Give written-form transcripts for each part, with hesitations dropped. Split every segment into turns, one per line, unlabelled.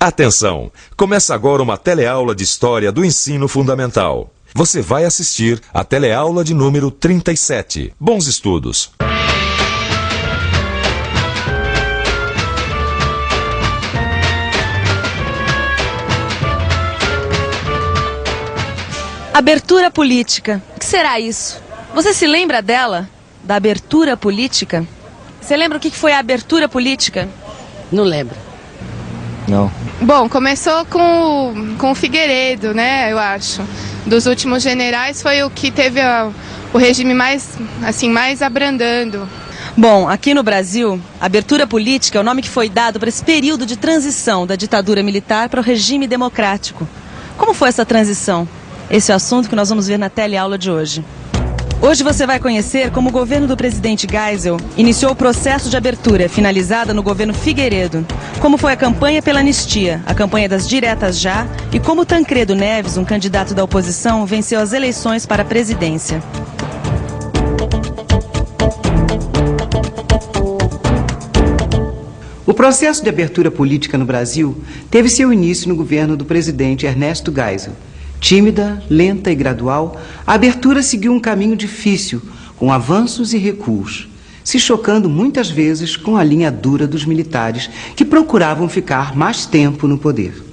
Atenção! Começa agora uma teleaula de História do Ensino Fundamental. Você vai assistir a teleaula de número 37. Bons estudos!
Abertura política. O que será isso? Você se lembra dela? Da abertura política? Você lembra o que foi a abertura política?
Não lembro.
Não.
Bom, começou com o Figueiredo, né, eu acho. Dos últimos generais foi o que teve o regime mais abrandando.
Bom, aqui no Brasil, abertura política é o nome que foi dado para esse período de transição da ditadura militar para o regime democrático. Como foi essa transição? Esse é o assunto que nós vamos ver na teleaula de hoje. Hoje você vai conhecer como o governo do presidente Geisel iniciou o processo de abertura, finalizada no governo Figueiredo. Como foi a campanha pela anistia, a campanha das diretas já, e como Tancredo Neves, um candidato da oposição, venceu as eleições para a presidência.
O processo de abertura política no Brasil teve seu início no governo do presidente Ernesto Geisel. Tímida, lenta e gradual, a abertura seguiu um caminho difícil, com avanços e recuos, se chocando muitas vezes com a linha dura dos militares, que procuravam ficar mais tempo no poder.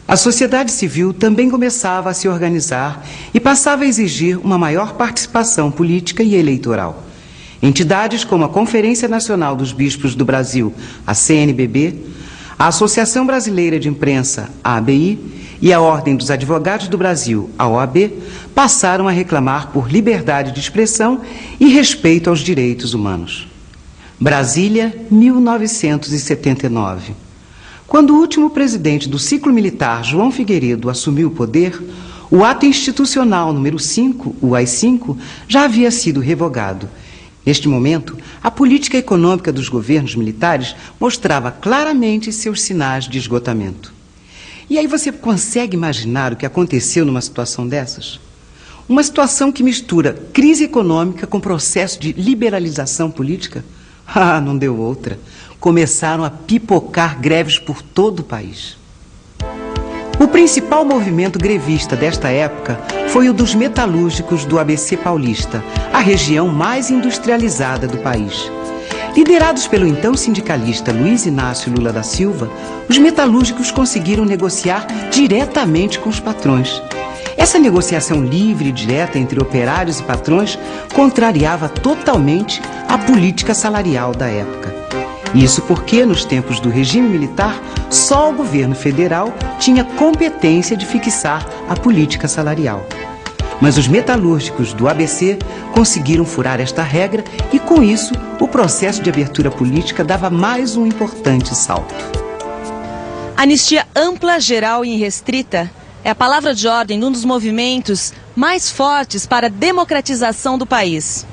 A sociedade civil também começava a se organizar e passava a exigir uma maior participação política e eleitoral. Entidades como a Conferência Nacional dos Bispos do Brasil, a CNBB, a Associação Brasileira de Imprensa, a ABI, e a Ordem dos Advogados do Brasil, a OAB, passaram a reclamar por liberdade de expressão e respeito aos direitos humanos. Brasília, 1979. Quando o último presidente do ciclo militar, João Figueiredo, assumiu o poder, o ato institucional número 5, o AI-5, já havia sido revogado. Neste momento, a política econômica dos governos militares mostrava claramente seus sinais de esgotamento. E aí você consegue imaginar o que aconteceu numa situação dessas? Uma situação que mistura crise econômica com processo de liberalização política? Ah, não deu outra. Começaram a pipocar greves por todo o país. O principal movimento grevista desta época foi o dos metalúrgicos do ABC Paulista, a região mais industrializada do país. Liderados pelo então sindicalista Luiz Inácio Lula da Silva, os metalúrgicos conseguiram negociar diretamente com os patrões. Essa negociação livre e direta entre operários e patrões contrariava totalmente a política salarial da época. Isso porque, nos tempos do regime militar, só o governo federal tinha competência de fixar a política salarial. Mas os metalúrgicos do ABC conseguiram furar esta regra e, com isso, o processo de abertura política dava mais um importante salto.
Anistia ampla, geral e irrestrita é a palavra de ordem de um dos movimentos mais fortes para a democratização do país.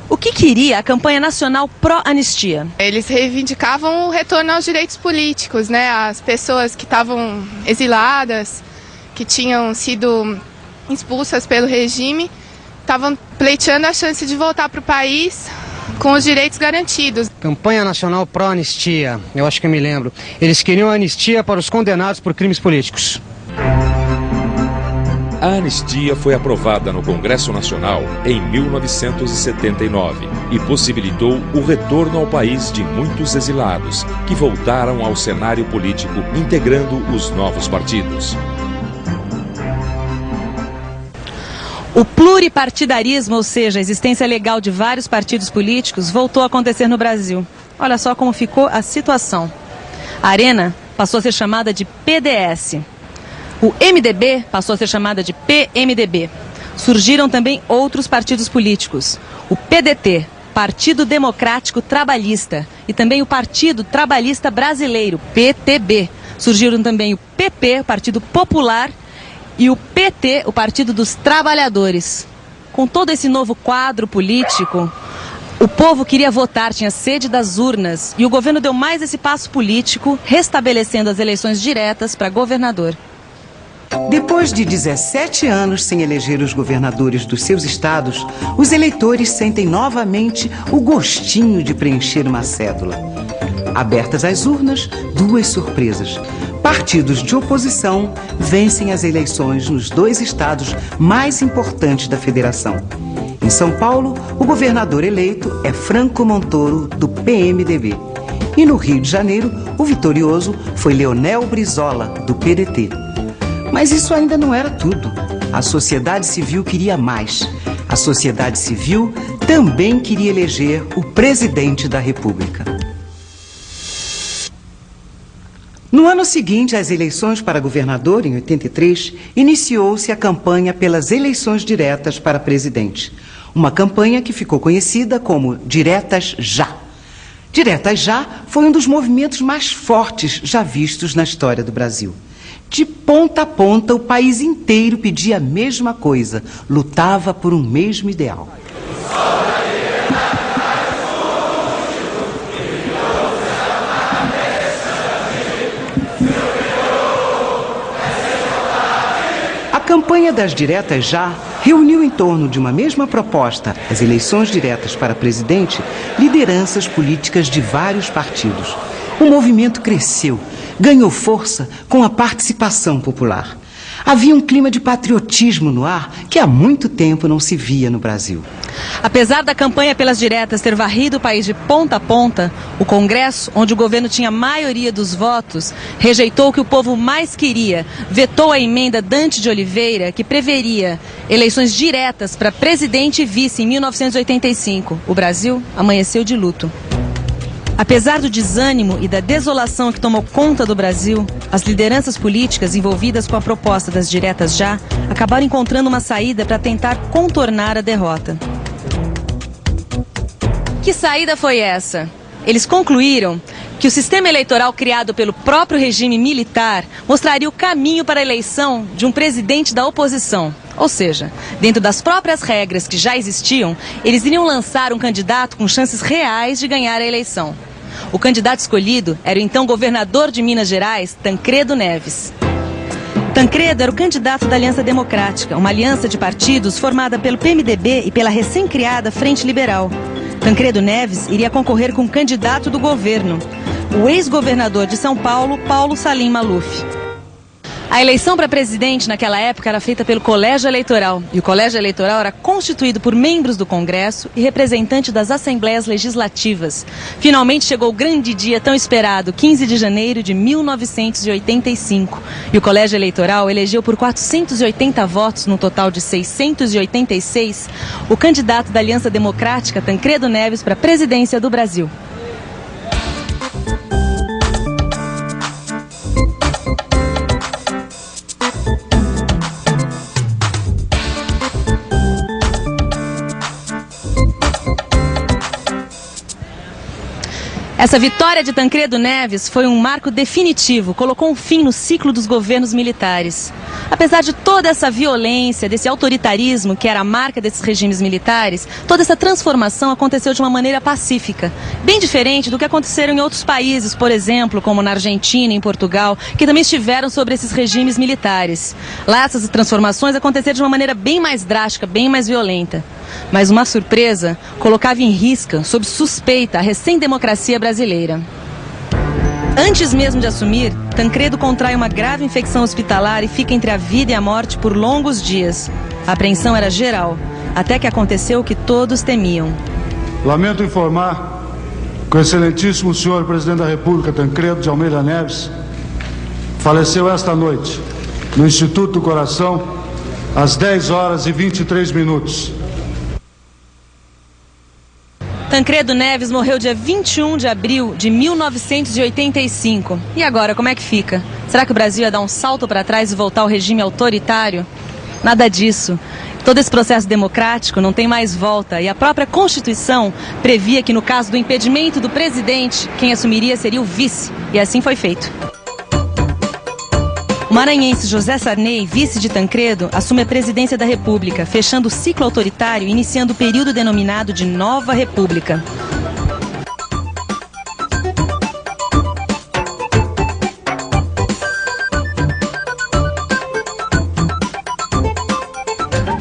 O que queria a campanha nacional pró-anistia?
Eles reivindicavam o retorno aos direitos políticos, né? As pessoas que estavam exiladas, que tinham sido expulsas pelo regime, estavam pleiteando a chance de voltar para o país com os direitos garantidos.
Campanha Nacional Pró-Anistia, eu acho que eu me lembro. Eles queriam anistia para os condenados por crimes políticos.
A anistia foi aprovada no Congresso Nacional em 1979 e possibilitou o retorno ao país de muitos exilados, que voltaram ao cenário político integrando os novos partidos.
O pluripartidarismo, ou seja, a existência legal de vários partidos políticos, voltou a acontecer no Brasil. Olha só como ficou a situação. A Arena passou a ser chamada de PDS. O MDB passou a ser chamada de PMDB. Surgiram também outros partidos políticos. O PDT, Partido Democrático Trabalhista, e também o Partido Trabalhista Brasileiro, PTB. Surgiram também o PP, o Partido Popular, e o PT, o Partido dos Trabalhadores. Com todo esse novo quadro político, o povo queria votar, tinha sede das urnas, e o governo deu mais esse passo político, restabelecendo as eleições diretas para governador.
Depois de 17 anos sem eleger os governadores dos seus estados, os eleitores sentem novamente o gostinho de preencher uma cédula. Abertas as urnas, duas surpresas. Partidos de oposição vencem as eleições nos 2 estados mais importantes da federação. Em São Paulo, o governador eleito é Franco Montoro, do PMDB. E no Rio de Janeiro, o vitorioso foi Leonel Brizola, do PDT. Mas isso ainda não era tudo. A sociedade civil queria mais. A sociedade civil também queria eleger o presidente da República. No ano seguinte às eleições para governador, em 83, iniciou-se a campanha pelas eleições diretas para presidente. Uma campanha que ficou conhecida como Diretas Já. Diretas Já foi um dos movimentos mais fortes já vistos na história do Brasil. De ponta a ponta, o país inteiro pedia a mesma coisa, lutava por um mesmo ideal. A campanha das Diretas Já reuniu em torno de uma mesma proposta, as eleições diretas para presidente, lideranças políticas de vários partidos. O movimento cresceu, ganhou força com a participação popular. Havia um clima de patriotismo no ar que há muito tempo não se via no Brasil.
Apesar da campanha pelas diretas ter varrido o país de ponta a ponta, o Congresso, onde o governo tinha a maioria dos votos, rejeitou o que o povo mais queria, vetou a emenda Dante de Oliveira, que preveria eleições diretas para presidente e vice em 1985. O Brasil amanheceu de luto. Apesar do desânimo e da desolação que tomou conta do Brasil, as lideranças políticas envolvidas com a proposta das Diretas Já acabaram encontrando uma saída para tentar contornar a derrota. Que saída foi essa? Eles concluíram que o sistema eleitoral criado pelo próprio regime militar mostraria o caminho para a eleição de um presidente da oposição. Ou seja, dentro das próprias regras que já existiam, eles iriam lançar um candidato com chances reais de ganhar a eleição. O candidato escolhido era o então governador de Minas Gerais, Tancredo Neves. Tancredo era o candidato da Aliança Democrática, uma aliança de partidos formada pelo PMDB e pela recém-criada Frente Liberal. Tancredo Neves iria concorrer com o candidato do governo, o ex-governador de São Paulo, Paulo Salim Maluf. A eleição para presidente naquela época era feita pelo Colégio Eleitoral, e o Colégio Eleitoral era constituído por membros do Congresso e representantes das Assembleias Legislativas. Finalmente chegou o grande dia tão esperado, 15 de janeiro de 1985. E o Colégio Eleitoral elegeu por 480 votos, no total de 686, o candidato da Aliança Democrática, Tancredo Neves, para a presidência do Brasil. Essa vitória de Tancredo Neves foi um marco definitivo, colocou um fim no ciclo dos governos militares. Apesar de toda essa violência, desse autoritarismo que era a marca desses regimes militares, toda essa transformação aconteceu de uma maneira pacífica, bem diferente do que aconteceram em outros países, por exemplo, como na Argentina e em Portugal, que também estiveram sobre esses regimes militares. Lá essas transformações aconteceram de uma maneira bem mais drástica, bem mais violenta. Mas uma surpresa colocava em risco, sob suspeita, a recém-democracia brasileira. Antes mesmo de assumir, Tancredo contrai uma grave infecção hospitalar e fica entre a vida e a morte por longos dias. A apreensão era geral, até que aconteceu o que todos temiam.
Lamento informar que o excelentíssimo senhor presidente da República, Tancredo de Almeida Neves, faleceu esta noite, no Instituto do Coração, às 10h23.
Tancredo Neves morreu dia 21 de abril de 1985. E agora, como é que fica? Será que o Brasil ia dar um salto para trás e voltar ao regime autoritário? Nada disso. Todo esse processo democrático não tem mais volta e a própria Constituição previa que no caso do impedimento do presidente, quem assumiria seria o vice. E assim foi feito. O maranhense José Sarney, vice de Tancredo, assume a presidência da República, fechando o ciclo autoritário e iniciando o período denominado de Nova República.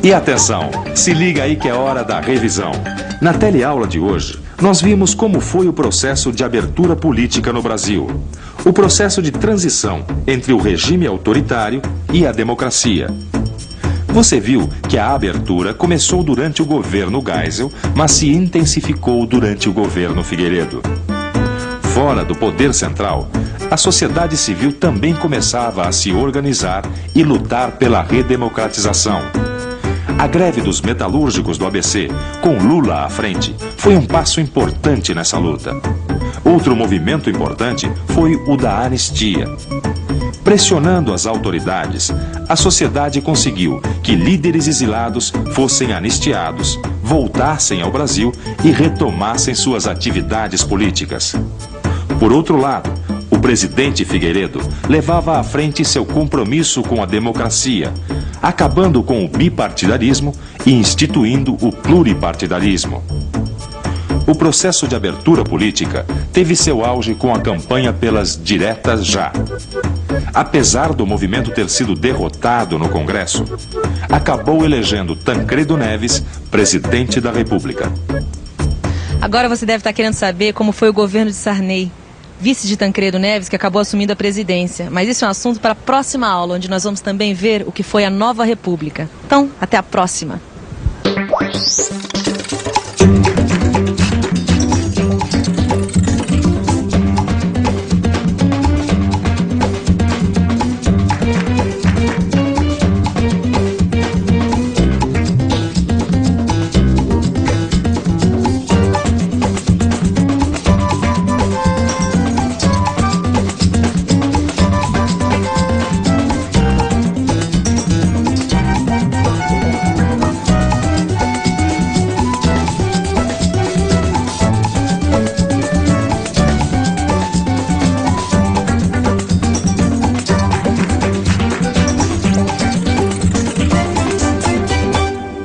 E atenção, se liga aí que é hora da revisão. Na teleaula de hoje, nós vimos como foi o processo de abertura política no Brasil. O processo de transição entre o regime autoritário e a democracia. Você viu que a abertura começou durante o governo Geisel, mas se intensificou durante o governo Figueiredo. Fora do poder central, a sociedade civil também começava a se organizar e lutar pela redemocratização. A greve dos metalúrgicos do ABC, com Lula à frente, foi um passo importante nessa luta. Outro movimento importante foi o da anistia. Pressionando as autoridades, a sociedade conseguiu que líderes exilados fossem anistiados, voltassem ao Brasil e retomassem suas atividades políticas. Por outro lado, o presidente Figueiredo levava à frente seu compromisso com a democracia, acabando com o bipartidarismo e instituindo o pluripartidarismo. O processo de abertura política teve seu auge com a campanha pelas diretas já. Apesar do movimento ter sido derrotado no Congresso, acabou elegendo Tancredo Neves presidente da República.
Agora você deve estar querendo saber como foi o governo de Sarney, vice de Tancredo Neves, que acabou assumindo a presidência. Mas isso é um assunto para a próxima aula, onde nós vamos também ver o que foi a nova República. Então, até a próxima.